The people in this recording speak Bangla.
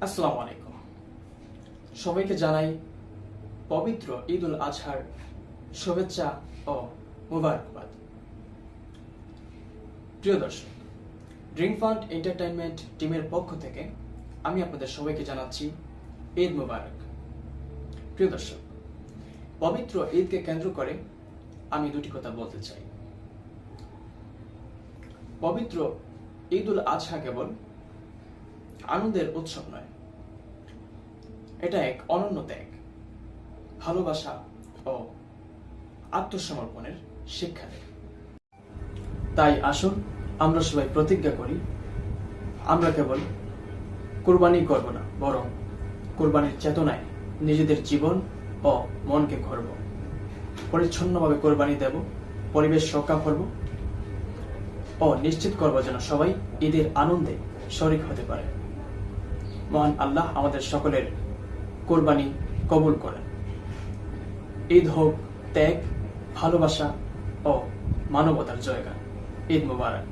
আসসালামু আলাইকুম। সবাইকে জানাই পবিত্র ঈদ উল আজহার শুভেচ্ছা ও মুবারকবাদ। প্রিয় দর্শক, ড্রিঙ্ক ফান্ড এন্টারটেইনমেন্ট টিমের পক্ষ থেকে আমি আপনাদের সবাইকে জানাচ্ছি ঈদ মুবারক। প্রিয় দর্শক, পবিত্র ঈদকে কেন্দ্র করে আমি দুটি কথা বলতে চাই। পবিত্র ঈদ উল আজহা কেবল আনন্দের উৎসব নয়, এটা এক অনন্য ত্যাগ, ভালোবাসা ও আত্মসমর্পণের শিক্ষা দেয়। তাই আসুন আমরা সবাই প্রতিজ্ঞা করি, আমরা কেবল কোরবানি করব না, বরং কোরবানির চেতনায় নিজেদের জীবন ও মনকে গড়ব, পরিচ্ছন্নভাবে কোরবানি দেব, পরিবেশ রক্ষা করব ও নিশ্চিত করব যেন সবাই ঈদের আনন্দে শরিক হতে পারে। মহান আল্লাহ আমাদের সকলের কোরবানি কবুল করেন। ঈদ হোক ত্যাগ, ভালোবাসা ও মানবতার জয়গান। ঈদ মুবারক।